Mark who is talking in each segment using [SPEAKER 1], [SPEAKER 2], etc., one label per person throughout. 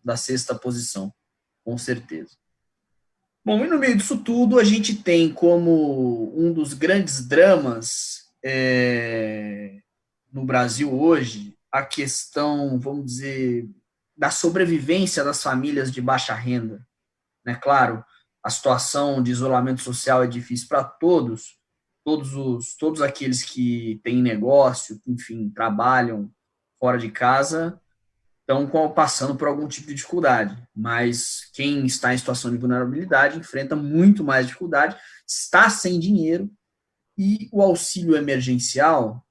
[SPEAKER 1] da sexta posição, com certeza. Bom, e no meio disso tudo, a gente tem como um dos grandes dramas no Brasil hoje a questão, vamos dizer, da sobrevivência das famílias de baixa renda. Né? Claro, a situação de isolamento social é difícil para todos, todos aqueles que têm negócio, enfim, trabalham fora de casa, estão passando por algum tipo de dificuldade, mas quem está em situação de vulnerabilidade enfrenta muito mais dificuldade, está sem dinheiro, e o auxílio emergencial,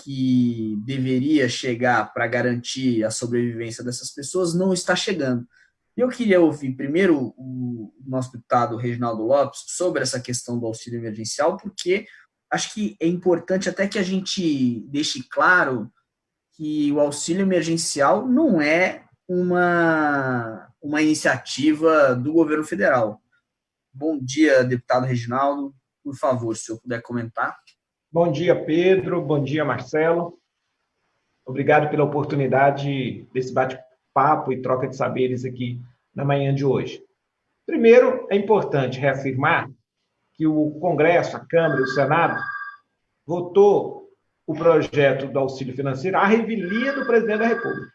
[SPEAKER 1] que deveria chegar para garantir a sobrevivência dessas pessoas, não está chegando. Eu queria ouvir primeiro o nosso deputado Reginaldo Lopes sobre essa questão do auxílio emergencial, porque acho que é importante até que a gente deixe claro que o auxílio emergencial não é uma iniciativa do governo federal. Bom dia, deputado Reginaldo. Por favor, se eu puder comentar.
[SPEAKER 2] Bom dia, Pedro. Bom dia, Marcelo. Obrigado pela oportunidade desse bate-papo e troca de saberes aqui na manhã de hoje. Primeiro, é importante reafirmar que o Congresso, a Câmara e o Senado votou o projeto do auxílio financeiro à revelia do presidente da República.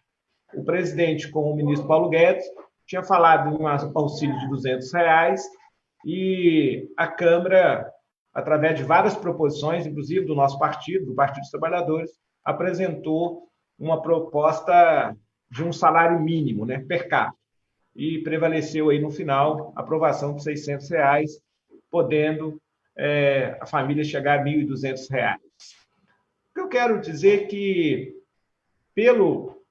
[SPEAKER 2] O presidente, com o ministro Paulo Guedes, tinha falado em um auxílio de R$ 200 e a Câmara, através de várias proposições, inclusive do nosso partido, do Partido dos Trabalhadores, apresentou uma proposta de um salário mínimo, né, per capita, e prevaleceu aí no final a aprovação de R$ 600, podendo a família chegar a R$ 1.200. O que eu quero dizer é que, pelo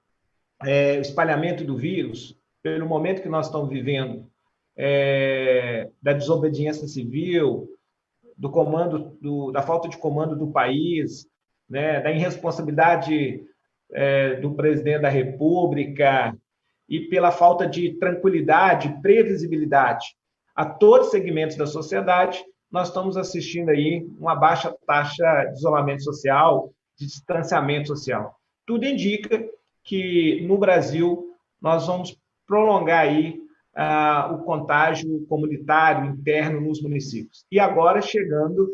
[SPEAKER 2] espalhamento do vírus, pelo momento que nós estamos vivendo, da desobediência civil, da falta de comando do país, né, da irresponsabilidade do presidente da República e pela falta de tranquilidade, previsibilidade a todos os segmentos da sociedade, nós estamos assistindo aí uma baixa taxa de isolamento social, de distanciamento social. Tudo indica que no Brasil nós vamos prolongar aí o contágio comunitário interno nos municípios. E agora chegando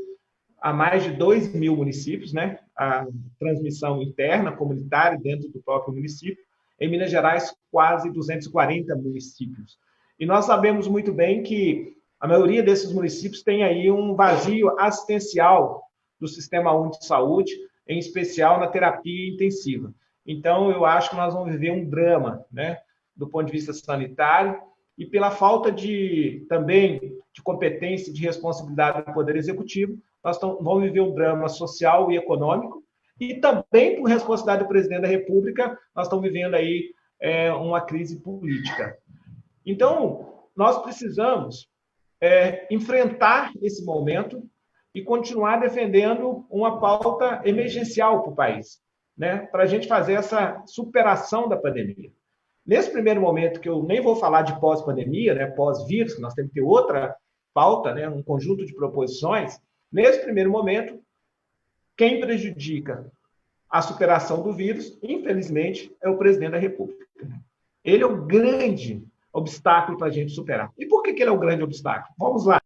[SPEAKER 2] a mais de 2.000 municípios, né? A transmissão interna comunitária dentro do próprio município. Em Minas Gerais, quase 240 municípios. E nós sabemos muito bem que a maioria desses municípios tem aí um vazio assistencial do Sistema Único de Saúde, em especial na terapia intensiva. Então, eu acho que nós vamos viver um drama, né, do ponto de vista sanitário, e pela falta também de competência e de responsabilidade do Poder Executivo, nós vamos viver um drama social e econômico, e também, por responsabilidade do presidente da República, nós estamos vivendo aí uma crise política. Então, nós precisamos enfrentar esse momento e continuar defendendo uma pauta emergencial para o país, né, para a gente fazer essa superação da pandemia. Nesse primeiro momento, que eu nem vou falar de pós-pandemia, né, pós-vírus, que nós temos que ter outra pauta, né, um conjunto de proposições, nesse primeiro momento, quem prejudica a superação do vírus, infelizmente, é o presidente da República. Ele é o grande obstáculo para a gente superar. E por que ele é o grande obstáculo? Vamos lá.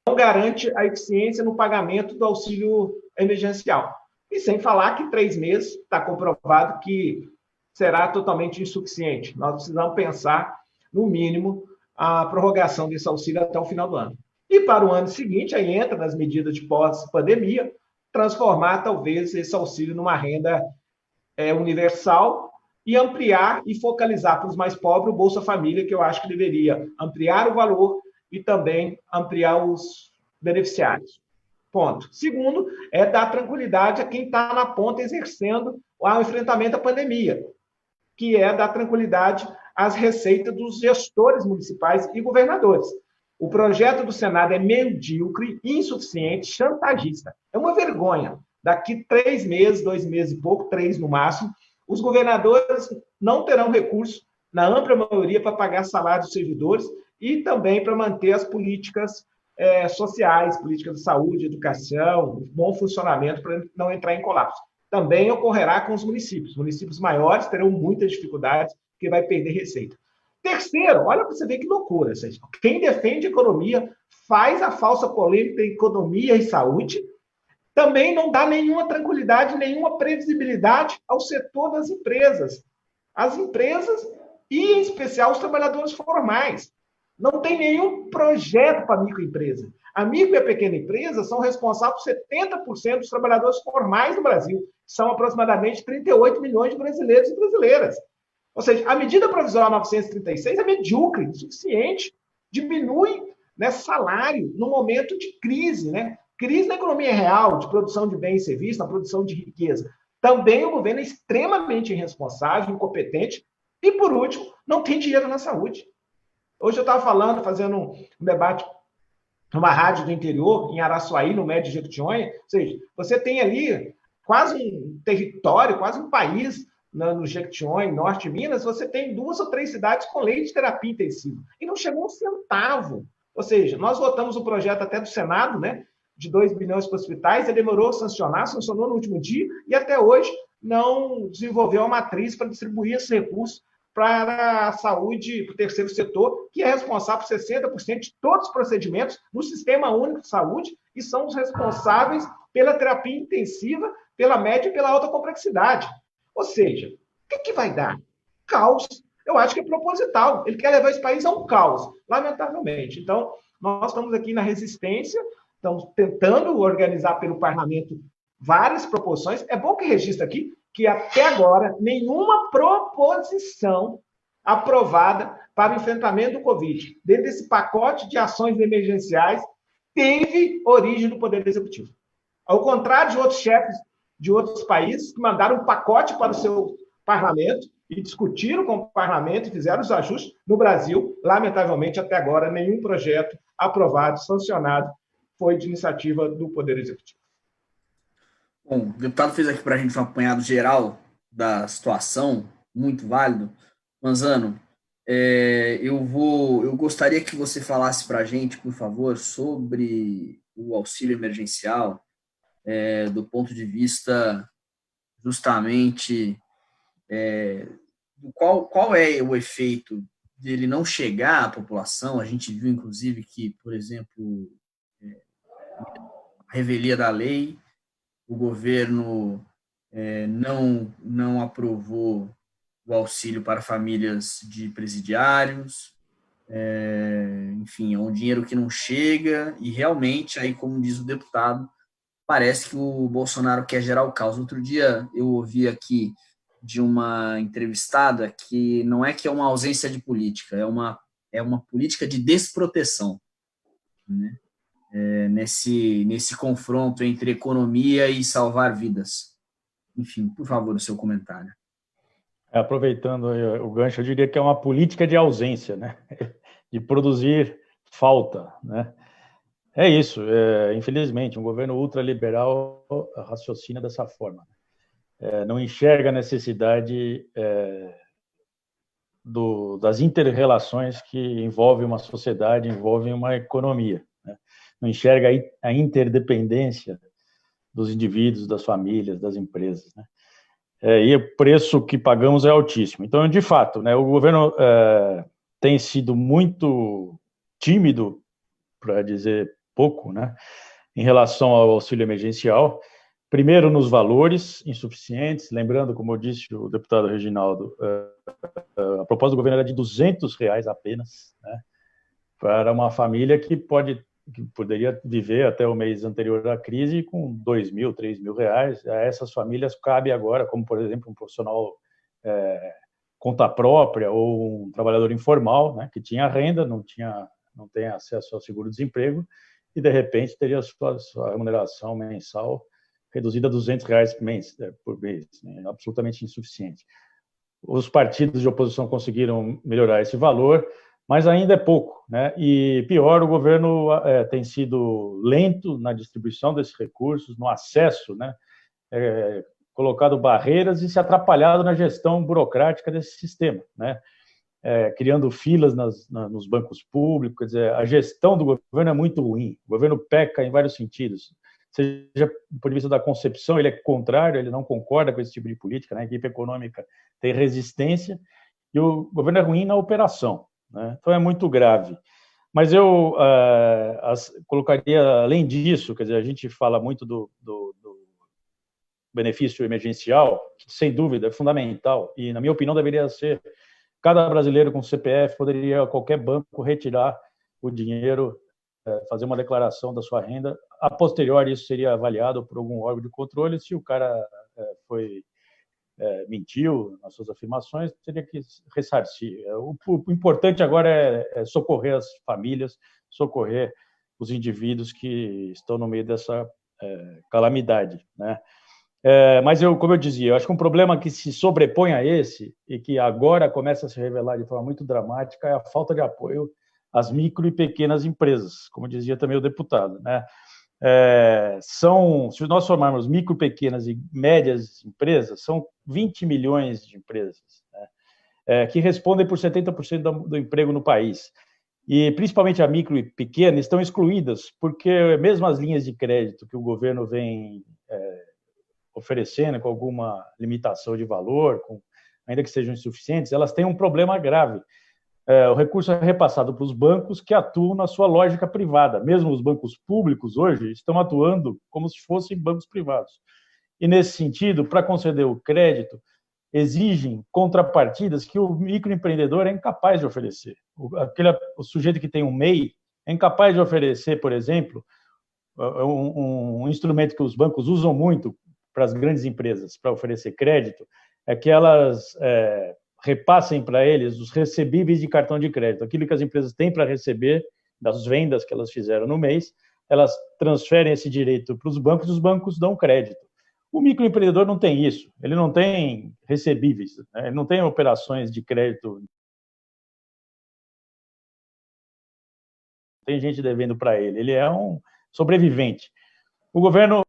[SPEAKER 2] Não garante a eficiência no pagamento do auxílio emergencial. E sem falar que 3 meses está comprovado que será totalmente insuficiente. Nós precisamos pensar, no mínimo, a prorrogação desse auxílio até o final do ano. E para o ano seguinte, aí entra nas medidas de pós-pandemia, transformar, talvez, esse auxílio numa renda universal e ampliar e focalizar para os mais pobres o Bolsa Família, que eu acho que deveria ampliar o valor e também ampliar os beneficiários. Ponto. Segundo, é dar tranquilidade a quem está na ponta exercendo o enfrentamento à pandemia, que é dar tranquilidade às receitas dos gestores municipais e governadores. O projeto do Senado é medíocre, insuficiente, chantagista. É uma vergonha. Daqui 3 meses, 2 meses e pouco, 3 no máximo, os governadores não terão recurso, na ampla maioria, para pagar salário dos servidores e também para manter as políticas sociais, políticas de saúde, educação, bom funcionamento, para não entrar em colapso. também ocorrerá com os municípios. Municípios maiores terão muitas dificuldades, porque vai perder receita. Terceiro, olha para você ver que loucura. Quem defende economia faz a falsa polêmica em economia e saúde, também não dá nenhuma tranquilidade, nenhuma previsibilidade ao setor das empresas. As empresas, e em especial os trabalhadores formais. Não tem nenhum projeto para a microempresa. A micro e a pequena empresa são responsáveis por 70% dos trabalhadores formais do Brasil. São aproximadamente 38 milhões de brasileiros e brasileiras. Ou seja, a medida provisória 936 é medíocre, insuficiente, diminui, né, salário no momento de crise, né? Crise na economia real, de produção de bens e serviços, na produção de riqueza. Também o governo é extremamente irresponsável, incompetente e, por último, não tem dinheiro na saúde. Hoje eu estava fazendo um debate numa rádio do interior, em Araçuaí, no Médio Jequitinhonha, ou seja, você tem ali quase um território, quase um país no Jequitinhonha, norte de Minas, você tem 2 ou 3 cidades com lei de terapia intensiva. E não chegou um centavo. Ou seja, nós votamos o projeto até do Senado, né, de 2 bilhões para hospitais, ele demorou a sancionou no último dia, e até hoje não desenvolveu a matriz para distribuir esse recurso para a saúde, para o terceiro setor, que é responsável por 60% de todos os procedimentos no Sistema Único de Saúde e são os responsáveis pela terapia intensiva, pela média e pela alta complexidade. Ou seja, o que vai dar? Caos. Eu acho que é proposital. Ele quer levar esse país a um caos, lamentavelmente. Então, nós estamos aqui na resistência, estamos tentando organizar pelo parlamento várias proposições. É bom que registre aqui que até agora nenhuma proposição aprovada para o enfrentamento do Covid, dentro desse pacote de ações emergenciais, teve origem do Poder Executivo. Ao contrário de outros chefes de outros países que mandaram um pacote para o seu parlamento e discutiram com o parlamento e fizeram os ajustes, no Brasil, lamentavelmente, até agora, nenhum projeto aprovado, sancionado, foi de iniciativa do Poder Executivo.
[SPEAKER 1] Bom, o deputado fez aqui para a gente um apanhado geral da situação, muito válido. Manzano, eu gostaria que você falasse para a gente, por favor, sobre o auxílio emergencial, do ponto de vista justamente qual é o efeito dele não chegar à população. A gente viu, inclusive, que, por exemplo, a revelia da lei, o governo não aprovou o auxílio para famílias de presidiários, enfim, é um dinheiro que não chega e realmente, aí como diz o deputado, parece que o Bolsonaro quer gerar o caos. Outro dia eu ouvi aqui de uma entrevistada que não é que é uma ausência de política, é uma política de desproteção, né? Nesse confronto entre economia e salvar vidas. Enfim, por favor, o seu comentário.
[SPEAKER 3] Aproveitando o gancho, eu diria que é uma política de ausência, né? De produzir falta, né? É isso, infelizmente, um governo ultraliberal raciocina dessa forma. Não enxerga a necessidade das inter-relações que envolvem uma sociedade, envolvem uma economia, né? Não enxerga a interdependência dos indivíduos, das famílias, das empresas, né? E o preço que pagamos é altíssimo. Então, de fato, né, o governo tem sido muito tímido, para dizer pouco, né, em relação ao auxílio emergencial. Primeiro, nos valores insuficientes. Lembrando, como eu disse o deputado Reginaldo, a proposta do governo era de R$200 apenas, né, para uma família que poderia viver até o mês anterior à crise com R$2.000, R$3.000. A essas famílias cabe agora, como, por exemplo, um profissional conta própria ou um trabalhador informal, né, que tinha renda, não tem acesso ao seguro-desemprego e, de repente, teria sua remuneração mensal reduzida a R$200 por mês, né, absolutamente insuficiente. Os partidos de oposição conseguiram melhorar esse valor, mas ainda é pouco, né? E pior, o governo tem sido lento na distribuição desses recursos, no acesso, né? Colocado barreiras e se atrapalhado na gestão burocrática desse sistema, né? Criando filas nos bancos públicos. Quer dizer, a gestão do governo é muito ruim. O governo peca em vários sentidos. seja do ponto de vista da concepção, ele é contrário, ele não concorda com esse tipo de política, né? A equipe econômica tem resistência, e o governo é ruim na operação, né? Então é muito grave. Mas eu colocaria, além disso, quer dizer, a gente fala muito do benefício emergencial, que sem dúvida é fundamental, e na minha opinião deveria ser, cada brasileiro com CPF poderia, qualquer banco, retirar o dinheiro, fazer uma declaração da sua renda, a posteriori isso seria avaliado por algum órgão de controle, se o cara mentiu nas suas afirmações, teria que ressarcir. O importante agora é socorrer as famílias, socorrer os indivíduos que estão no meio dessa calamidade, né? Mas, como eu dizia, eu acho que um problema que se sobrepõe a esse e que agora começa a se revelar de forma muito dramática é a falta de apoio às micro e pequenas empresas, como dizia também o deputado, né? Se nós formarmos micro, pequenas e médias empresas, são 20 milhões de empresas, né, que respondem por 70% do emprego no país. E, principalmente a micro e pequena, estão excluídas, porque mesmo as linhas de crédito que o governo vem oferecendo com alguma limitação de valor, ainda que sejam insuficientes, elas têm um problema grave. O recurso é repassado para os bancos que atuam na sua lógica privada. Mesmo os bancos públicos hoje estão atuando como se fossem bancos privados. E, nesse sentido, para conceder o crédito, exigem contrapartidas que o microempreendedor é incapaz de oferecer. O sujeito que tem um MEI é incapaz de oferecer, por exemplo, um instrumento que os bancos usam muito para as grandes empresas, para oferecer crédito, é que elas repassem para eles os recebíveis de cartão de crédito. Aquilo que as empresas têm para receber das vendas que elas fizeram no mês, elas transferem esse direito para os bancos e os bancos dão crédito. O microempreendedor não tem isso, ele não tem recebíveis, né? Ele não tem operações de crédito. Tem gente devendo para ele, ele é um sobrevivente. O governo,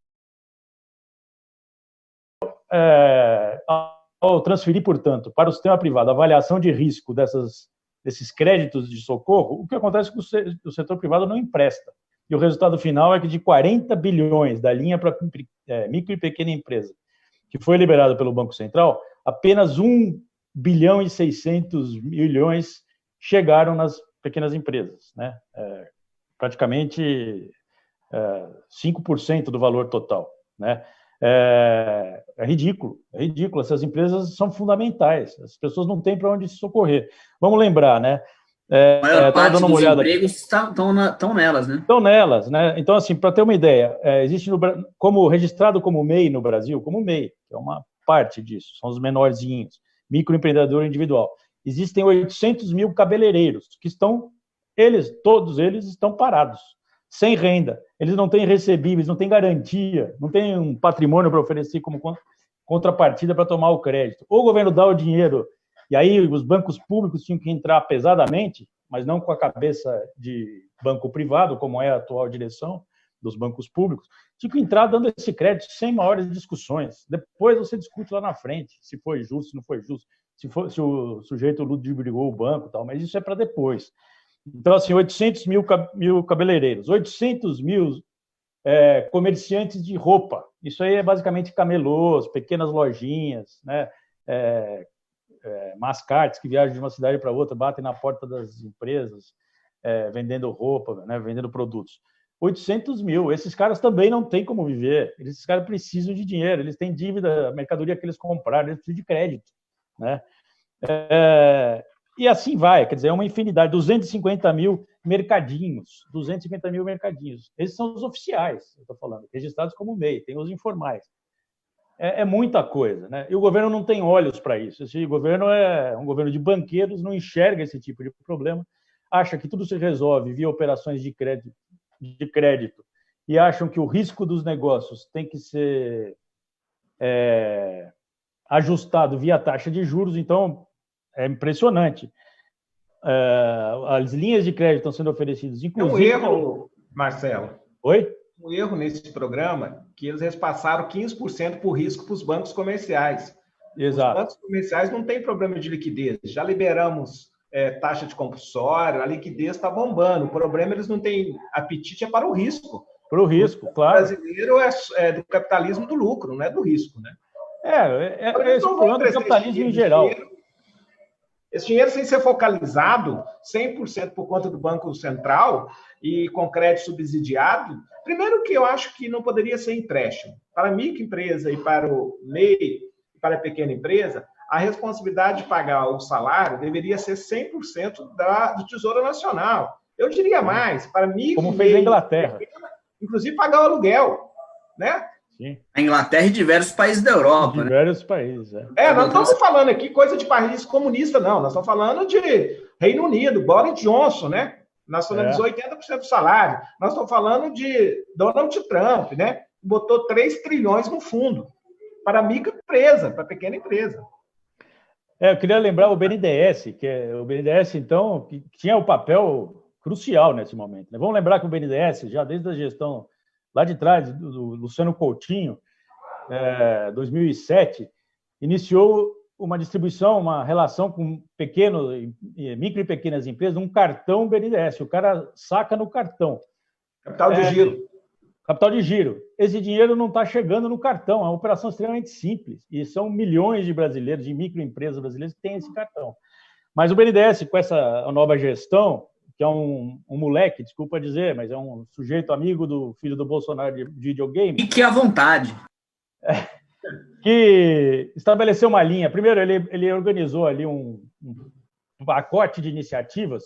[SPEAKER 3] ao transferir, portanto, para o sistema privado a avaliação de risco desses créditos de socorro, o que acontece é que o setor privado não empresta. E o resultado final é que de 40 bilhões da linha para micro e pequena empresa, que foi liberado pelo Banco Central, apenas 1 bilhão e 600 milhões chegaram nas pequenas empresas, né? Praticamente 5% do valor total, né? É ridículo, é ridículo. Essas empresas são fundamentais, as pessoas não têm para onde se socorrer. Vamos lembrar, né?
[SPEAKER 1] A maior parte dos empregos estão nelas, né?
[SPEAKER 3] Estão nelas, né? Então, assim, para ter uma ideia, existe como registrado como MEI no Brasil, como MEI, que é uma parte disso, são os menorzinhos, microempreendedor individual. Existem 800 mil cabeleireiros que todos eles estão parados, sem renda. Eles não têm recebíveis, não têm garantia, não têm um patrimônio para oferecer como contrapartida para tomar o crédito. Ou o governo dá o dinheiro, e aí os bancos públicos tinham que entrar pesadamente, mas não com a cabeça de banco privado, como é a atual direção dos bancos públicos, tinha que entrar dando esse crédito sem maiores discussões. Depois você discute lá na frente se foi justo, se não foi justo, se o sujeito ludibriou o banco, tal, mas isso é para depois. Então, assim, 800 mil cabeleireiros, 800 mil comerciantes de roupa. Isso aí é basicamente camelôs, pequenas lojinhas, né? Mascates que viajam de uma cidade para outra, batem na porta das empresas, vendendo roupa, né? Vendendo produtos. 800 mil. Esses caras também não têm como viver. Esses caras precisam de dinheiro, eles têm dívida, a mercadoria que eles compraram, eles precisam de crédito, né? E assim vai, quer dizer, é uma infinidade, 250 mil mercadinhos. Esses são os oficiais, eu estou falando, registrados como MEI, tem os informais. É muita coisa, né? E o governo não tem olhos para isso. Esse governo é um governo de banqueiros, não enxerga esse tipo de problema, acha que tudo se resolve via operações de crédito e acham que o risco dos negócios tem que ser ajustado via taxa de juros. Então, é impressionante. As linhas de crédito estão sendo oferecidas, inclusive...
[SPEAKER 2] É um erro, Marcelo.
[SPEAKER 3] Oi?
[SPEAKER 2] Um erro nesse programa que eles repassaram 15% por risco para os bancos comerciais.
[SPEAKER 3] Exato.
[SPEAKER 2] Os bancos comerciais não têm problema de liquidez. Já liberamos taxa de compulsório, a liquidez está bombando. O problema, eles não têm apetite, é para o risco.
[SPEAKER 3] Para o risco, claro.
[SPEAKER 2] O brasileiro é do capitalismo do lucro, não é do risco, né?
[SPEAKER 3] Esse é o problema do capitalismo em geral.
[SPEAKER 2] Esse dinheiro, sem ser focalizado 100% por conta do Banco Central e com crédito subsidiado, primeiro que eu acho que não poderia ser empréstimo. Para a microempresa e para o MEI, e para a pequena empresa, a responsabilidade de pagar o salário deveria ser 100% do Tesouro Nacional. Eu diria mais, para micro,
[SPEAKER 3] como fez a Inglaterra.
[SPEAKER 2] Inclusive pagar o aluguel, né?
[SPEAKER 1] Sim. A Inglaterra e diversos países da Europa.
[SPEAKER 3] Diversos países,
[SPEAKER 2] nós não estamos falando aqui coisa de país comunista, não. Nós estamos falando de Reino Unido, Boris Johnson, né? Nacionalizou 80% do salário. Nós estamos falando de Donald Trump, né? Botou 3 trilhões no fundo para microempresa, para pequena empresa.
[SPEAKER 3] Eu queria lembrar o BNDES, o BNDES, então, que tinha o papel crucial nesse momento, né? Vamos lembrar que o BNDES, já desde a gestão lá de trás, do Luciano Coutinho, 2007, iniciou uma distribuição, uma relação com micro e pequenas empresas, um cartão BNDES. O cara saca no cartão.
[SPEAKER 2] Capital de giro.
[SPEAKER 3] Capital de giro. Esse dinheiro não está chegando no cartão, é uma operação extremamente simples. E são milhões de brasileiros, de microempresas brasileiras, que têm esse cartão. Mas o BNDES, com essa nova gestão, que é um moleque, desculpa dizer, mas é um sujeito amigo do filho do Bolsonaro de videogame.
[SPEAKER 1] E que à vontade.
[SPEAKER 3] Que estabeleceu uma linha. Primeiro, ele organizou ali um pacote de iniciativas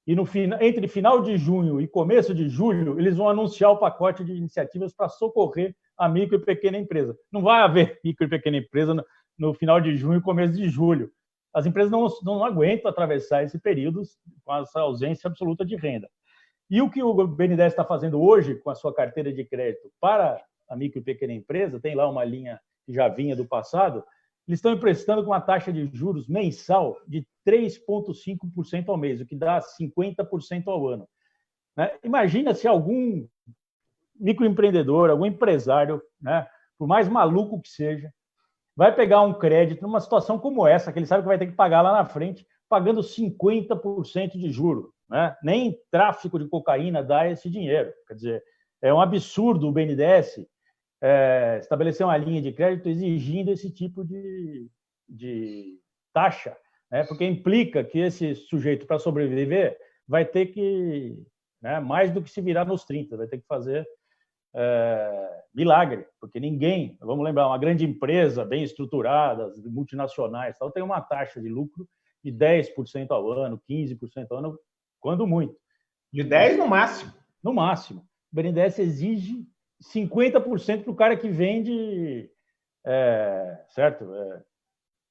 [SPEAKER 3] e entre final de junho e começo de julho, eles vão anunciar o pacote de iniciativas para socorrer a micro e pequena empresa. Não vai haver micro e pequena empresa no final de junho e começo de julho. As empresas não aguentam atravessar esse período com essa ausência absoluta de renda. E o que o BNDES está fazendo hoje com a sua carteira de crédito para a micro e pequena empresa, tem lá uma linha que já vinha do passado, eles estão emprestando com uma taxa de juros mensal de 3,5% ao mês, o que dá 50% ao ano. Né? Imagina se algum microempreendedor, algum empresário, né, por mais maluco que seja, vai pegar um crédito numa situação como essa, que ele sabe que vai ter que pagar lá na frente, pagando 50% de juro. Né? Nem tráfico de cocaína dá esse dinheiro. Quer dizer, é um absurdo o BNDES estabelecer uma linha de crédito exigindo esse tipo de taxa, né? Porque implica que esse sujeito, para sobreviver, vai ter que, né, mais do que se virar nos 30, vai ter que fazer milagre, porque ninguém, vamos lembrar, uma grande empresa bem estruturada, multinacionais, tal, tem uma taxa de lucro de 10% ao ano, 15% ao ano, quando muito.
[SPEAKER 2] De 10% no máximo.
[SPEAKER 3] No máximo. O BNDES exige 50% para o cara que vende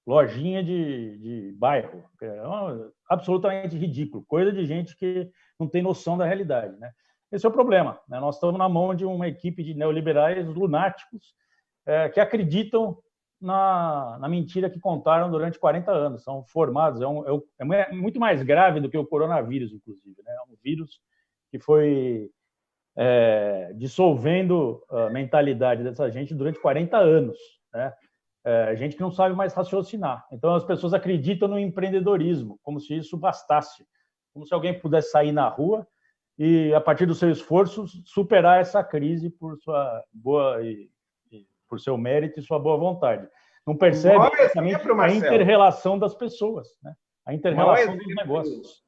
[SPEAKER 3] lojinha de bairro. Absolutamente ridículo. Coisa de gente que não tem noção da realidade, né? Esse é o problema, né? Nós estamos na mão de uma equipe de neoliberais lunáticos que acreditam na mentira que contaram durante 40 anos. São formados. É muito mais grave do que o coronavírus, inclusive, né? É um vírus que foi dissolvendo a mentalidade dessa gente durante 40 anos. Né? Gente que não sabe mais raciocinar. Então, as pessoas acreditam no empreendedorismo, como se isso bastasse. Como se alguém pudesse sair na rua e, a partir do seu esforço, superar essa crise por por seu mérito e sua boa vontade. Não percebe exatamente a inter-relação das pessoas, né? A inter-relação dos negócios.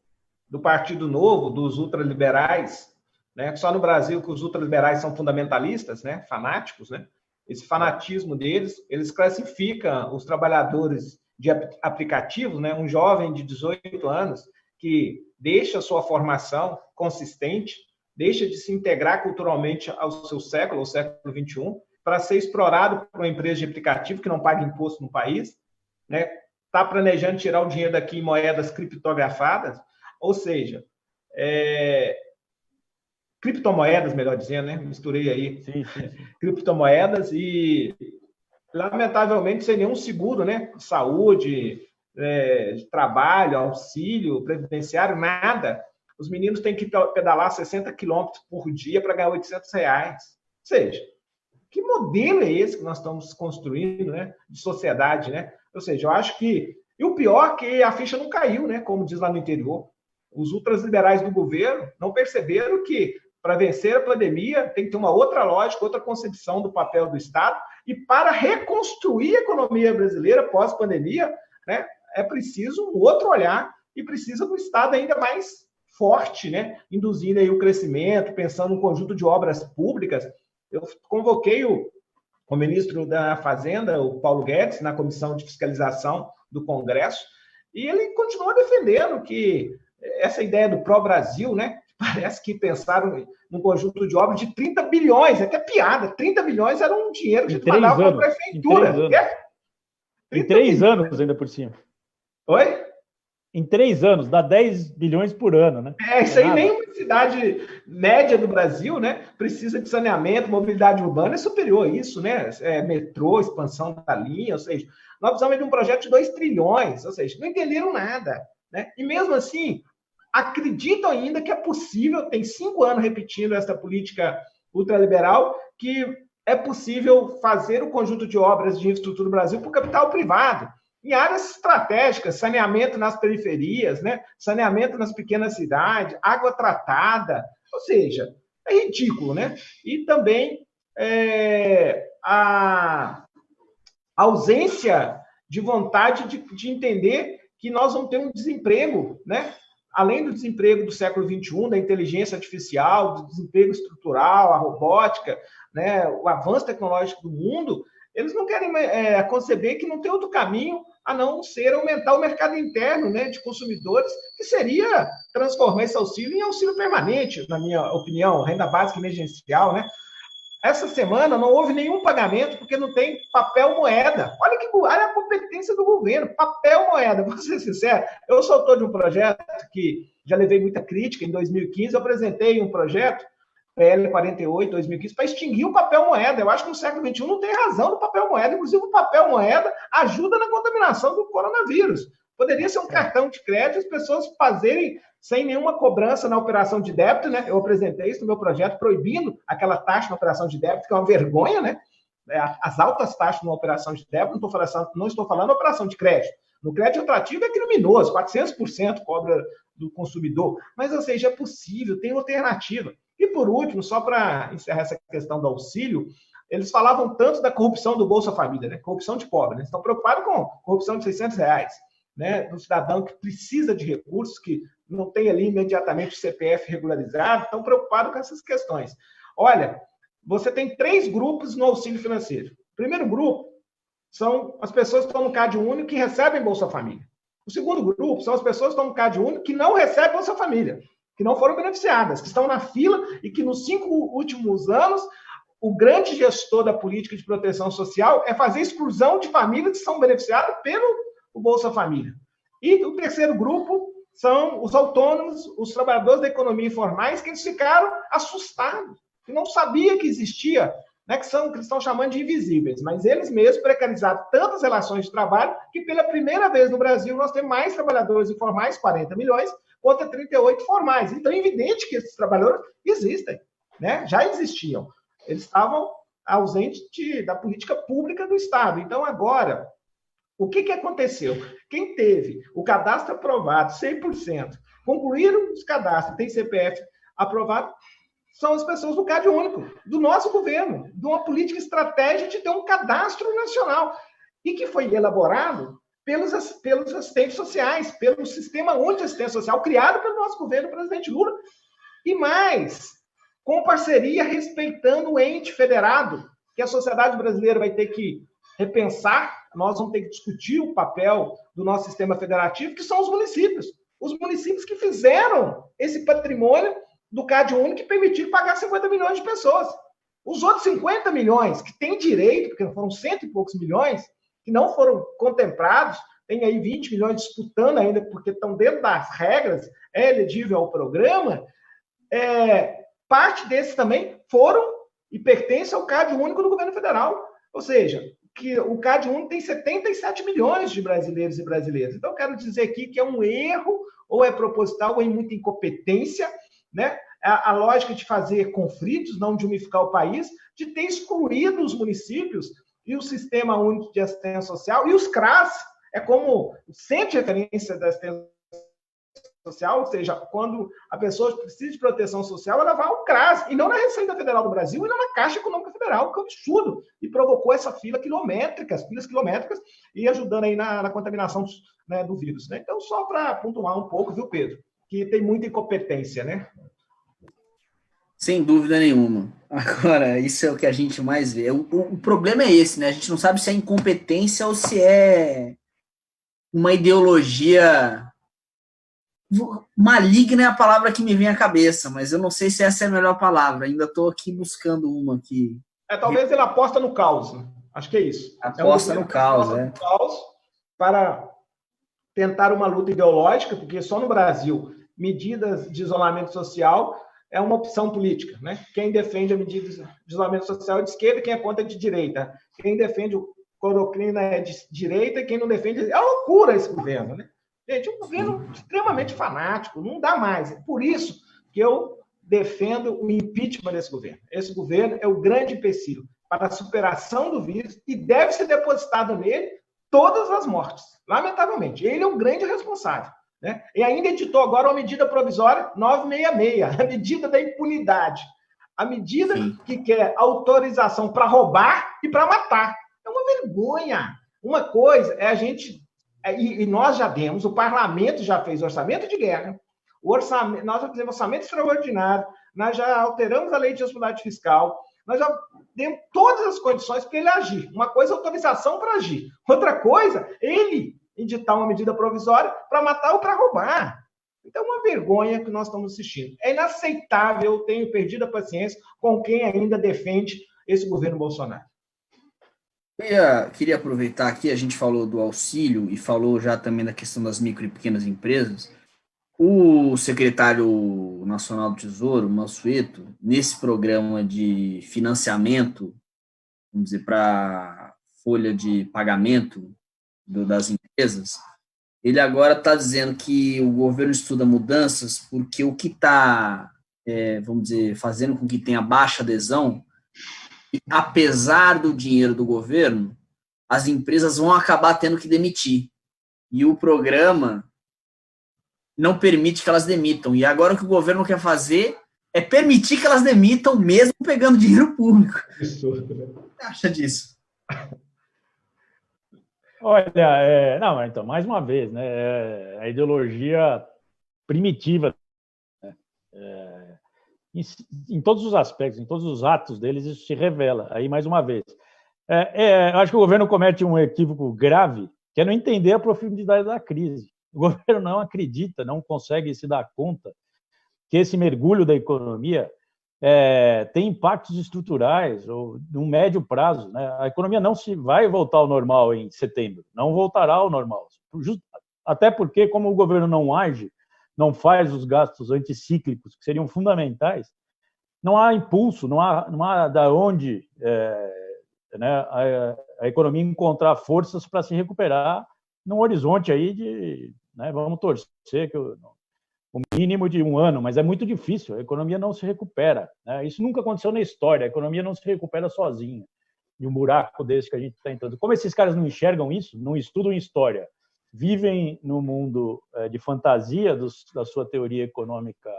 [SPEAKER 2] Do Partido Novo, dos ultraliberais, né? Só no Brasil que os ultraliberais são fundamentalistas, né? Fanáticos, né? Esse fanatismo deles, eles classificam os trabalhadores de aplicativos, né? Um jovem de 18 anos que deixa sua formação consistente, deixa de se integrar culturalmente ao seu século, ao século XXI, para ser explorado por uma empresa de aplicativo que não paga imposto no país, né? Está planejando tirar o dinheiro daqui em moedas criptografadas, ou seja, criptomoedas, melhor dizendo, né? Misturei aí.
[SPEAKER 3] Sim.
[SPEAKER 2] Criptomoedas e, lamentavelmente, sem nenhum seguro, né? Saúde, de trabalho, auxílio, previdenciário, nada. Os meninos têm que pedalar 60 quilômetros por dia para ganhar R$800. Ou seja, que modelo é esse que nós estamos construindo, né? De sociedade, né? Ou seja, eu acho que... E o pior é que a ficha não caiu, né? Como diz lá no interior. Os ultraliberais do governo não perceberam que, para vencer a pandemia, tem que ter uma outra lógica, outra concepção do papel do Estado, e para reconstruir a economia brasileira pós-pandemia, né, é preciso um outro olhar e precisa do Estado ainda mais forte, né, induzindo aí o crescimento, pensando um conjunto de obras públicas. Eu convoquei o ministro da Fazenda, o Paulo Guedes, na Comissão de Fiscalização do Congresso, e ele continua defendendo que essa ideia do pró-Brasil, né, parece que pensaram num conjunto de obras de 30 bilhões, até piada, 30 bilhões era um dinheiro que a gente mandava para a prefeitura.
[SPEAKER 3] Em 3 anos ainda por cima.
[SPEAKER 2] Oi?
[SPEAKER 3] Em 3 anos, dá 10 bilhões por ano, né?
[SPEAKER 2] Isso aí, nenhuma cidade média do Brasil, né, precisa de saneamento, mobilidade urbana é superior a isso, né? Metrô, expansão da linha, ou seja, nós precisamos de um projeto de 2 trilhões, ou seja, não entenderam nada, né? E mesmo assim, acreditam ainda que é possível, tem 5 anos repetindo essa política ultraliberal, que é possível fazer o conjunto de obras de infraestrutura do Brasil por capital privado, em áreas estratégicas, saneamento nas periferias, né? Saneamento nas pequenas cidades, água tratada, ou seja, é ridículo, né? E também a ausência de vontade de entender que nós vamos ter um desemprego, né? Além do desemprego do século XXI, da inteligência artificial, do desemprego estrutural, a robótica, né? O avanço tecnológico do mundo, eles não querem conceber que não tem outro caminho a não ser aumentar o mercado interno, né, de consumidores, que seria transformar esse auxílio em auxílio permanente, na minha opinião, renda básica emergencial, né? Essa semana não houve nenhum pagamento porque não tem papel moeda. Olha a competência do governo, papel moeda. Vou ser sincero, eu sou autor de um projeto que já levei muita crítica. Em 2015, eu apresentei um projeto, PL 48, 2015, para extinguir o papel moeda. Eu acho que no século XXI não tem razão do papel moeda. Inclusive, o papel moeda ajuda na contaminação do coronavírus. Poderia ser um cartão de crédito, as pessoas fazerem sem nenhuma cobrança na operação de débito, né? Eu apresentei isso no meu projeto, proibindo aquela taxa na operação de débito, que é uma vergonha, né? As altas taxas na operação de débito, não estou falando operação de crédito. No crédito atrativo é criminoso, 400% cobra do consumidor. Mas, ou seja, é possível, tem alternativa. E, por último, só para encerrar essa questão do auxílio, eles falavam tanto da corrupção do Bolsa Família, né? Corrupção de pobre, né? Eles estão preocupados com corrupção de R$600, né? Do cidadão que precisa de recursos, que não tem ali imediatamente o CPF regularizado, estão preocupados com essas questões. Olha, você tem 3 grupos no auxílio financeiro. O primeiro grupo são as pessoas que estão no Cade Único que recebem Bolsa Família. O segundo grupo são as pessoas que estão no Cade Único que não recebem Bolsa Família, que não foram beneficiadas, que estão na fila e que nos 5 últimos anos o grande gestor da política de proteção social é fazer exclusão de famílias que são beneficiadas pelo Bolsa Família. E o terceiro grupo são os autônomos, os trabalhadores da economia informais, que eles ficaram assustados, que não sabiam que existia, né, que eles estão chamando de invisíveis, mas eles mesmos precarizaram tantas relações de trabalho que pela primeira vez no Brasil nós temos mais trabalhadores informais, 40 milhões, contra 38 formais. Então é evidente que esses trabalhadores existem, né? Já existiam. Eles estavam ausentes da política pública do Estado. Então agora, o que aconteceu? Quem teve o cadastro aprovado 100%, concluíram os cadastros, tem CPF aprovado, são as pessoas do Cade Único, do nosso governo, de uma política estratégica de ter um cadastro nacional, e que foi elaborado pelos assistentes sociais, pelo Sistema Único de Assistência Social, criado pelo nosso governo, presidente Lula, e mais, com parceria respeitando o ente federado, que a sociedade brasileira vai ter que repensar. Nós vamos ter que discutir o papel do nosso sistema federativo, que são os municípios. Os municípios que fizeram esse patrimônio do Cade Único que permitiu pagar 50 milhões de pessoas. Os outros 50 milhões que têm direito, porque foram 100 e poucos milhões, que não foram contemplados, tem aí 20 milhões disputando ainda, porque estão dentro das regras, é elegível ao programa, parte desses também foram e pertencem ao Cade Único do governo federal. Ou seja, que o Cade Único tem 77 milhões de brasileiros e brasileiras. Então, eu quero dizer aqui que é um erro, ou é proposital, ou é muita incompetência, né? A lógica de fazer conflitos, não de unificar o país, de ter excluído os municípios e o Sistema Único de Assistência Social e os CRAS, é como o centro de referência da assistência social, ou seja, quando a pessoa precisa de proteção social, ela vai ao CRAS, e não na Receita Federal do Brasil, e não na Caixa Econômica Federal, que é um absurdo, e provocou essa filas quilométricas, e ajudando aí na contaminação, né, do vírus. Né? Então, só para pontuar um pouco, viu, Pedro, que tem muita incompetência, né?
[SPEAKER 1] Sem dúvida nenhuma. Agora, isso é o que a gente mais vê. O problema é esse, né? A gente não sabe se é incompetência ou se é uma ideologia maligna, é a palavra que me vem à cabeça, mas eu não sei se essa é a melhor palavra. Ainda estou aqui buscando uma aqui.
[SPEAKER 2] Talvez ele aposta no caos. Acho que é isso.
[SPEAKER 1] Aposta no caos,
[SPEAKER 2] no caos para tentar uma luta ideológica, porque só no Brasil medidas de isolamento social é uma opção política, né? Quem defende a medida de isolamento social é de esquerda, quem é contra é de direita. Quem defende o cloroquina é de direita, quem não defende... É loucura esse governo, né? Gente, um governo extremamente fanático, não dá mais. É por isso que eu defendo o impeachment desse governo. Esse governo é o grande empecilho para a superação do vírus e deve ser depositado nele todas as mortes, lamentavelmente. Ele é o grande responsável. Né? E ainda editou agora uma medida provisória 966, a medida da impunidade. A medida que quer autorização para roubar e para matar. É uma vergonha. Uma coisa é a gente... E nós já demos, o parlamento já fez orçamento de guerra, nós já fizemos orçamento extraordinário, nós já alteramos a lei de responsabilidade fiscal, nós já demos todas as condições para ele agir. Uma coisa é autorização para agir. Outra coisa, ele editar uma medida provisória para matar ou para roubar. Então, é uma vergonha que nós estamos assistindo. É inaceitável, eu tenho perdido a paciência com quem ainda defende esse governo Bolsonaro.
[SPEAKER 1] Queria aproveitar aqui, a gente falou do auxílio e falou já também da questão das micro e pequenas empresas. O secretário nacional do Tesouro, Mansueto, nesse programa de financiamento, vamos dizer, para folha de pagamento das empresas, ele agora está dizendo que o governo estuda mudanças porque o que está, vamos dizer, fazendo com que tenha baixa adesão, apesar do dinheiro do governo, as empresas vão acabar tendo que demitir. E o programa não permite que elas demitam. E agora o que o governo quer fazer é permitir que elas demitam, mesmo pegando dinheiro público. Absurdo, né? O que você acha disso?
[SPEAKER 3] Olha, não, então, mais uma vez, né, a ideologia primitiva, né, em todos os aspectos, em todos os atos deles, isso se revela. Aí, mais uma vez, eu acho que o governo comete um equívoco grave, que é não entender a profundidade da crise. O governo não acredita, não consegue se dar conta que esse mergulho da economia tem impactos estruturais ou no médio prazo, né? A economia não se vai voltar ao normal em setembro, não voltará ao normal. Até porque, como o governo não age, não faz os gastos anticíclicos que seriam fundamentais, não há impulso, não há da onde né, a economia encontrar forças para se recuperar num horizonte aí de, né, vamos torcer que o mínimo de um ano, mas é muito difícil, a economia não se recupera. Né? Isso nunca aconteceu na história, a economia não se recupera sozinha, de um buraco desse que a gente está entrando. Como esses caras não enxergam isso, não estudam história, vivem no mundo de fantasia da sua teoria econômica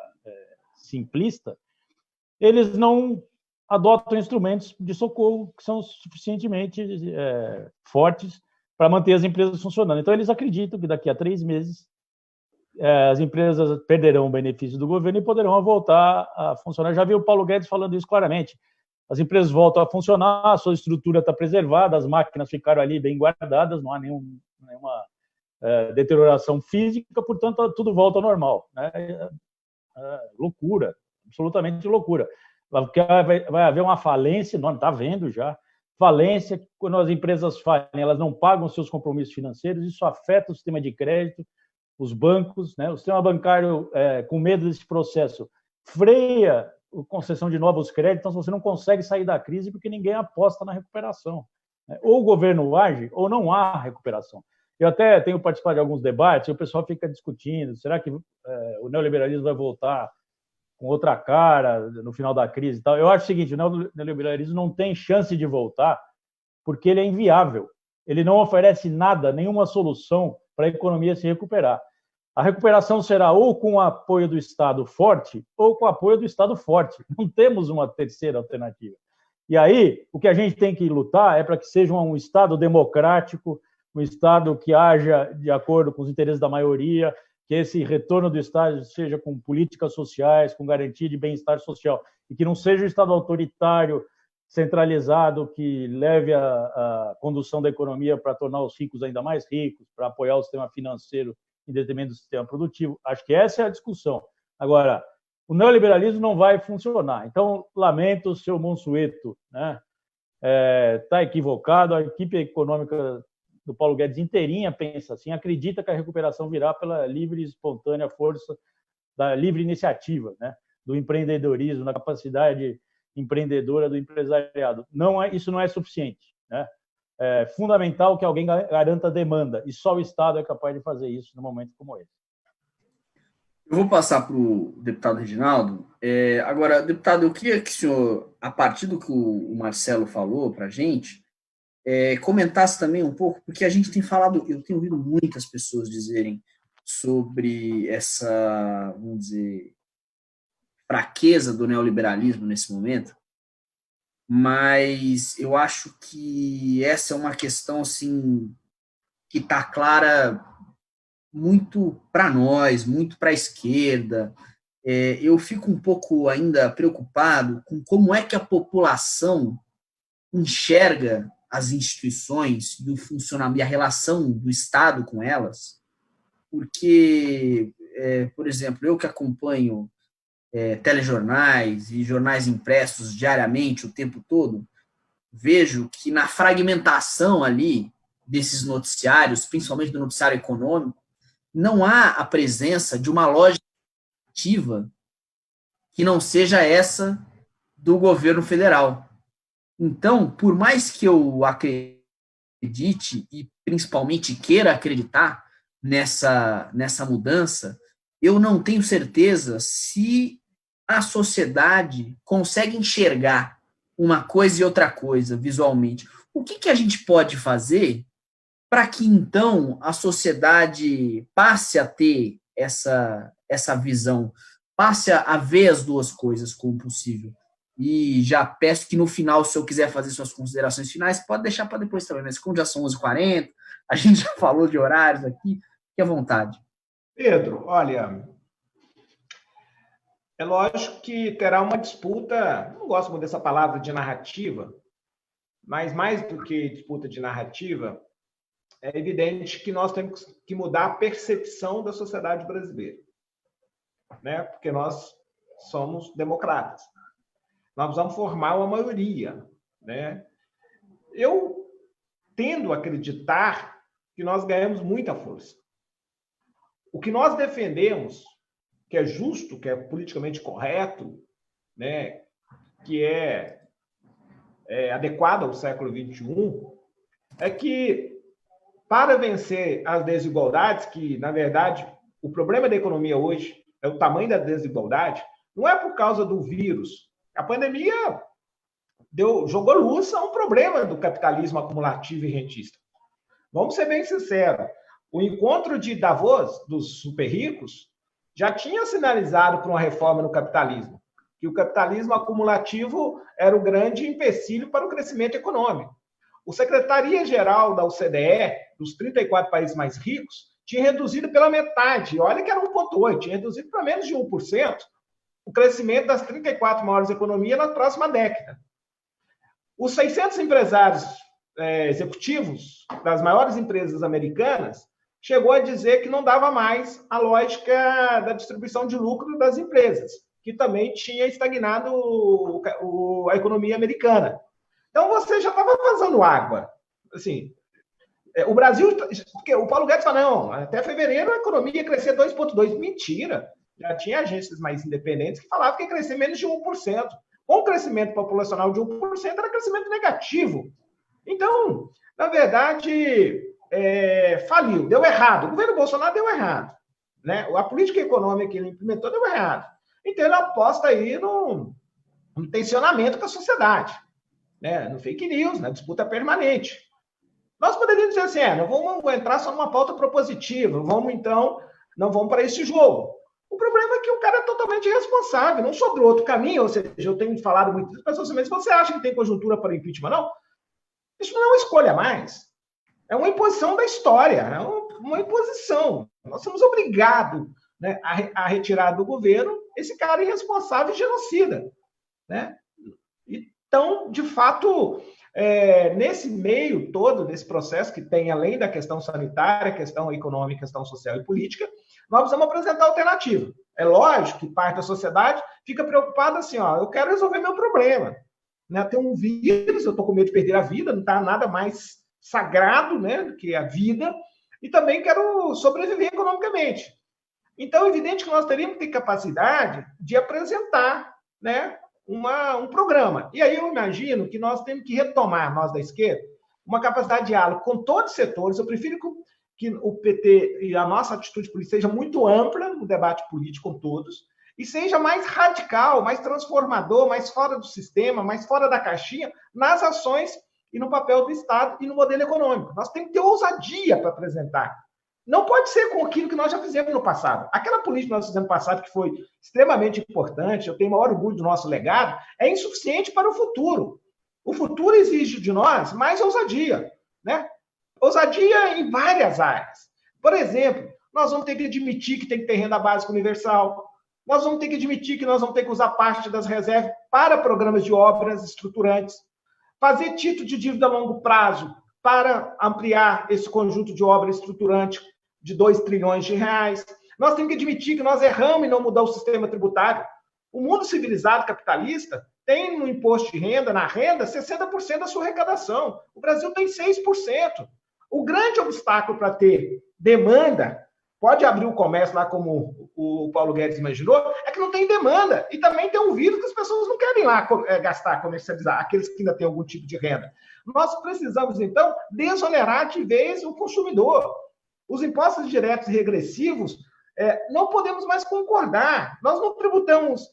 [SPEAKER 3] simplista, eles não adotam instrumentos de socorro que são suficientemente fortes para manter as empresas funcionando. Então, eles acreditam que daqui a 3 meses as empresas perderão o benefício do governo e poderão voltar a funcionar. Já vi o Paulo Guedes falando isso claramente. As empresas voltam a funcionar, a sua estrutura está preservada, as máquinas ficaram ali bem guardadas, não há nenhuma deterioração física, portanto, tudo volta ao normal. Né? Loucura, absolutamente loucura. Porque vai haver uma falência, não está vendo já, falência, quando as empresas falem, elas não pagam seus compromissos financeiros, isso afeta o sistema de crédito, os bancos, né? O sistema bancário, com medo desse processo, freia a concessão de novos créditos, então você não consegue sair da crise porque ninguém aposta na recuperação. Né? Ou o governo age, ou não há recuperação. Eu até tenho participado de alguns debates e o pessoal fica discutindo, será que o neoliberalismo vai voltar com outra cara no final da crise e tal? Eu acho o seguinte, o neoliberalismo não tem chance de voltar porque ele é inviável. Ele não oferece nada, nenhuma solução para a economia se recuperar. A recuperação será ou com o apoio do Estado forte ou com o apoio do Estado forte. Não temos uma terceira alternativa. E aí, o que a gente tem que lutar é para que seja um Estado democrático, um Estado que haja de acordo com os interesses da maioria, que esse retorno do Estado seja com políticas sociais, com garantia de bem-estar social, e que não seja um Estado autoritário, centralizado, que leve a condução da economia para tornar os ricos ainda mais ricos, para apoiar o sistema financeiro em detrimento do sistema produtivo. Acho que essa é a discussão. Agora, o neoliberalismo não vai funcionar. Então, lamento, seu Monsueto, né? Está equivocado. A equipe econômica do Paulo Guedes inteirinha pensa assim, acredita que a recuperação virá pela livre e espontânea força da livre iniciativa, né? Do empreendedorismo, da capacidade empreendedora do empresariado. Isso não é suficiente, né? É fundamental que alguém garanta a demanda, e só o Estado é capaz de fazer isso num momento como esse.
[SPEAKER 1] Eu vou passar para o deputado Reginaldo. Agora, deputado, eu queria que o senhor, a partir do que o Marcelo falou para a gente, comentasse também um pouco, porque a gente tem falado, eu tenho ouvido muitas pessoas dizerem sobre essa, vamos dizer, fraqueza do neoliberalismo nesse momento, mas eu acho que essa é uma questão assim que está clara muito para nós, muito para a esquerda. Eu fico um pouco ainda preocupado com como é que a população enxerga as instituições e o funcionamento e a relação do Estado com elas, porque, por exemplo, eu que acompanho telejornais e jornais impressos diariamente, o tempo todo, vejo que na fragmentação ali desses noticiários, principalmente do noticiário econômico, não há a presença de uma lógica ativa que não seja essa do governo federal. Então, por mais que eu acredite e principalmente queira acreditar nessa mudança, eu não tenho certeza se a sociedade consegue enxergar uma coisa e outra coisa visualmente. O que a gente pode fazer para que, então, a sociedade passe a ter essa visão, passe a ver as duas coisas como possível? E já peço que, no final, se eu quiser fazer suas considerações finais, pode deixar para depois também, mas como já são 11h40, a gente já falou de horários aqui, fique à vontade.
[SPEAKER 2] Pedro, olha, é lógico que terá uma disputa, não gosto muito dessa palavra de narrativa, mas mais do que disputa de narrativa, é evidente que nós temos que mudar a percepção da sociedade brasileira, né? Porque nós somos democratas. Nós vamos formar uma maioria, né? Eu tendo a acreditar que nós ganhamos muita força. O que nós defendemos, que é justo, que é politicamente correto, né? Que é adequado ao século XXI, é que, para vencer as desigualdades, que, na verdade, o problema da economia hoje é o tamanho da desigualdade, não é por causa do vírus. A pandemia jogou luz a um problema do capitalismo acumulativo e rentista. Vamos ser bem sinceros. O encontro de Davos, dos super ricos, já tinha sinalizado para uma reforma no capitalismo, que o capitalismo acumulativo era o grande empecilho para o crescimento econômico. O secretaria-geral da OCDE, dos 34 países mais ricos, tinha reduzido pela metade. Olha que era 1,8%, tinha reduzido para menos de 1% o crescimento das 34 maiores economias na próxima década. Os 600 empresários executivos das maiores empresas americanas chegou a dizer que não dava mais a lógica da distribuição de lucro das empresas, que também tinha estagnado a economia americana. Então, você já estava vazando água. Assim, o Brasil... Porque o Paulo Guedes fala, não, até fevereiro a economia ia crescer 2,2%. Mentira! Já tinha agências mais independentes que falavam que ia crescer menos de 1%. Com o crescimento populacional de 1%, era crescimento negativo. Então, na verdade, faliu, deu errado. O governo Bolsonaro deu errado, né? A política econômica que ele implementou deu errado. Então, ele aposta aí no tensionamento com a sociedade, né? No fake news, na disputa permanente. Nós poderíamos dizer assim, não vamos entrar só numa pauta propositiva, vamos, então, não vão para esse jogo. O problema é que o cara é totalmente irresponsável, não sobrou outro caminho, ou seja, eu tenho falado muito das pessoas, mas você acha que tem conjuntura para o impeachment? Não. Isso não é uma escolha mais. É uma imposição da história, é uma imposição. Nós somos obrigados, né, a retirar do governo esse cara irresponsável e genocida, né? Então, de fato, nesse meio todo desse processo que tem, além da questão sanitária, questão econômica, questão social e política, nós precisamos apresentar alternativa. É lógico que parte da sociedade fica preocupada assim, ó, eu quero resolver meu problema. Né? Tem um vírus, eu estou com medo de perder a vida, não está nada mais sagrado, né, do que a vida, e também quero sobreviver economicamente. Então, é evidente que nós teríamos que ter capacidade de apresentar, né, um programa. E aí eu imagino que nós temos que retomar, nós da esquerda, uma capacidade de diálogo com todos os setores. Eu prefiro que o PT e a nossa atitude política seja muito ampla no debate político com todos, e seja mais radical, mais transformador, mais fora do sistema, mais fora da caixinha, nas ações e no papel do Estado e no modelo econômico. Nós temos que ter ousadia para apresentar. Não pode ser com aquilo que nós já fizemos no passado. Aquela política que nós fizemos no passado, que foi extremamente importante, eu tenho o maior orgulho do nosso legado, é insuficiente para o futuro. O futuro exige de nós mais ousadia, né? Ousadia em várias áreas. Por exemplo, nós vamos ter que admitir que tem que ter renda básica universal, nós vamos ter que admitir que nós vamos ter que usar parte das reservas para programas de obras estruturantes, fazer título de dívida a longo prazo para ampliar esse conjunto de obra estruturante de 2 trilhões de reais. Nós temos que admitir que nós erramos em não mudar o sistema tributário. O mundo civilizado capitalista tem no imposto de renda, na renda, 60% da sua arrecadação. O Brasil tem 6%. O grande obstáculo para ter demanda, pode abrir o comércio lá como o Paulo Guedes imaginou, é que não tem demanda. E também tem um vírus que as pessoas não querem lá gastar, comercializar, aqueles que ainda têm algum tipo de renda. Nós precisamos, então, desonerar de vez o consumidor. Os impostos diretos e regressivos, não podemos mais concordar. Nós tributamos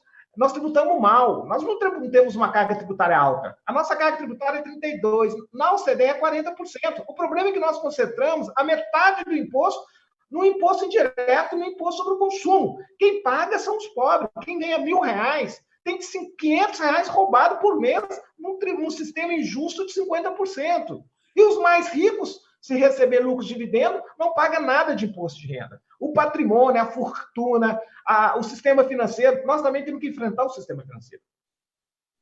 [SPEAKER 2] mal. Nós não temos uma carga tributária alta. A nossa carga tributária é 32%. Na OCDE é 40%. O problema é que nós concentramos a metade do imposto no imposto indireto, no imposto sobre o consumo. Quem paga são os pobres. Quem ganha R$1.000 tem R$500 roubado por mês num sistema injusto de 50%. E os mais ricos, se receber lucros de dividendo, não paga nada de imposto de renda. O patrimônio, a fortuna, o sistema financeiro, nós também temos que enfrentar o sistema financeiro.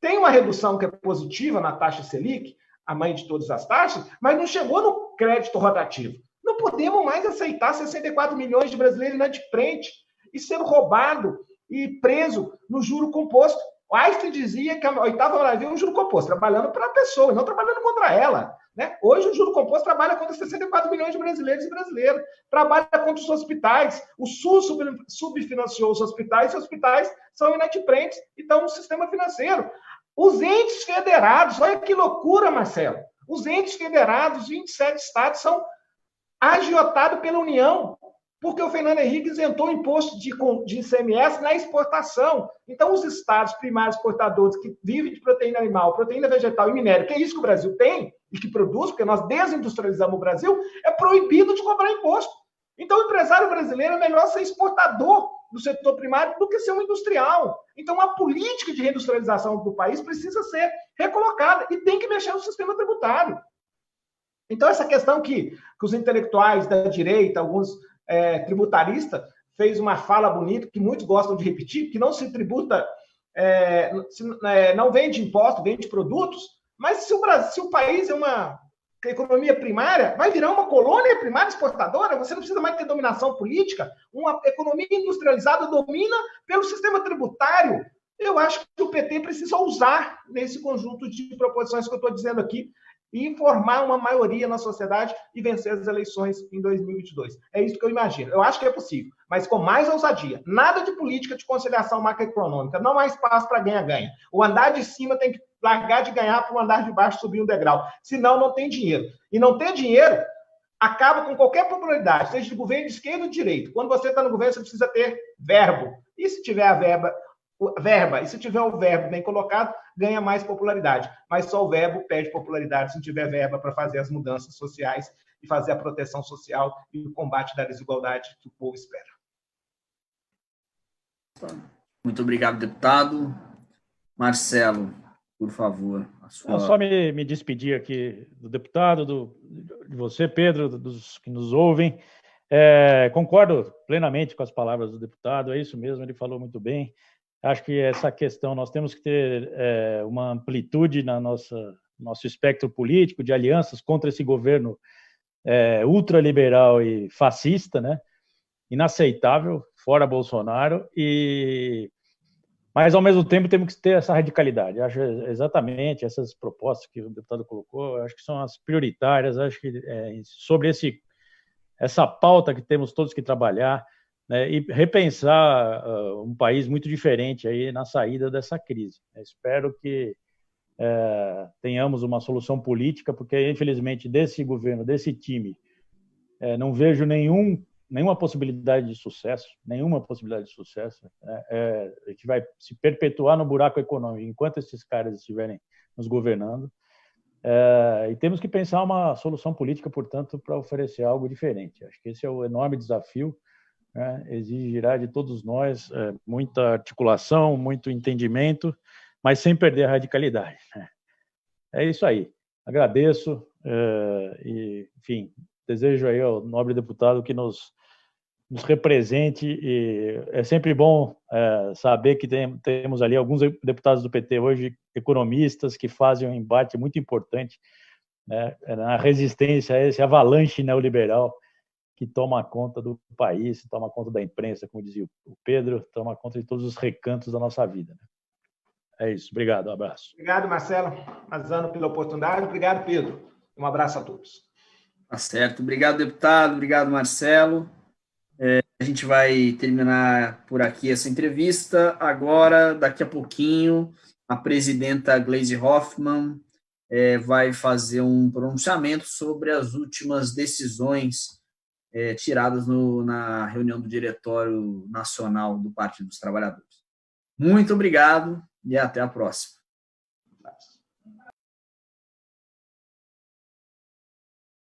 [SPEAKER 2] Tem uma redução que é positiva na taxa Selic, a mãe de todas as taxas, mas não chegou no crédito rotativo. Não podemos mais aceitar 64 milhões de brasileiros inadimplentes e sendo roubado e preso no juro composto. O Einstein dizia que a oitava maravilha é o juro composto, trabalhando para a pessoa, não trabalhando contra ela. Né? Hoje o juro composto trabalha contra 64 milhões de brasileiros e brasileiras, trabalha contra os hospitais, o SUS subfinanciou os hospitais são inadimplentes e estão no sistema financeiro. Os entes federados, olha que loucura, Marcelo, os entes federados, 27 estados, são agiotados pela União, porque o Fernando Henrique isentou o imposto de ICMS na exportação. Então, os estados primários exportadores que vivem de proteína animal, proteína vegetal e minério, que é isso que o Brasil tem e que produz, porque nós desindustrializamos o Brasil, é proibido de cobrar imposto. Então, o empresário brasileiro é melhor ser exportador do setor primário do que ser um industrial. Então, a política de reindustrialização do país precisa ser recolocada e tem que mexer no sistema tributário. Então, essa questão que os intelectuais da direita, alguns tributarista, fez uma fala bonita, que muitos gostam de repetir, que não se tributa, não vende imposto, vende produtos, mas se o país é uma economia primária, vai virar uma colônia primária exportadora, você não precisa mais ter dominação política, uma economia industrializada domina pelo sistema tributário. Eu acho que o PT precisa usar nesse conjunto de proposições que eu estou dizendo aqui, e formar uma maioria na sociedade e vencer as eleições em 2022. É isso que eu imagino. Eu acho que é possível, mas com mais ousadia. Nada de política de conciliação macroeconômica. Não há espaço para ganha-ganha. O andar de cima tem que largar de ganhar para o andar de baixo subir um degrau. Senão, não tem dinheiro. E não ter dinheiro acaba com qualquer popularidade, seja de governo de esquerda ou de direita. Quando você está no governo, você precisa ter verbo. E se tiver a verba, e se tiver o verbo bem colocado, ganha mais popularidade. Mas só o verbo perde popularidade se não tiver verba para fazer as mudanças sociais e fazer a proteção social e o combate da desigualdade que o povo espera.
[SPEAKER 1] Muito obrigado, deputado. Marcelo, por favor.
[SPEAKER 3] Só me despedir aqui do deputado, de você, Pedro, dos que nos ouvem. Concordo plenamente com as palavras do deputado, é isso mesmo, ele falou muito bem. Acho que essa questão, nós temos que ter uma amplitude na nosso espectro político de alianças contra esse governo ultraliberal e fascista, né? Inaceitável, fora Bolsonaro, mas, ao mesmo tempo, temos que ter essa radicalidade. Acho exatamente essas propostas que o deputado colocou, acho que são as prioritárias, acho que sobre essa pauta que temos todos que trabalhar, né, e repensar um país muito diferente aí na saída dessa crise. Espero que tenhamos uma solução política, porque, infelizmente, desse governo, desse time, não vejo nenhuma possibilidade de sucesso, a gente vai se perpetuar no buraco econômico enquanto esses caras estiverem nos governando, e temos que pensar uma solução política, portanto, para oferecer algo diferente. Acho que esse é o enorme desafio, né? Exigirá de todos nós muita articulação, muito entendimento, mas sem perder a radicalidade, né? É isso aí. Agradeço e, enfim, desejo aí ao nobre deputado que nos represente, e é sempre bom saber que temos ali alguns deputados do PT hoje, economistas, que fazem um embate muito importante, né, na resistência a esse avalanche neoliberal que toma conta do país, toma conta da imprensa, como dizia o Pedro, toma conta de todos os recantos da nossa vida, né? É isso. Obrigado, um abraço.
[SPEAKER 2] Obrigado, Marcelo Mazzano, pela oportunidade. Obrigado, Pedro. Um abraço a todos.
[SPEAKER 1] Tá certo. Obrigado, deputado. Obrigado, Marcelo. A gente vai terminar por aqui essa entrevista. Agora, daqui a pouquinho, a presidenta Gleisi Hoffmann vai fazer um pronunciamento sobre as últimas decisões tiradas na reunião do Diretório Nacional do Partido dos Trabalhadores. Muito obrigado e até a próxima.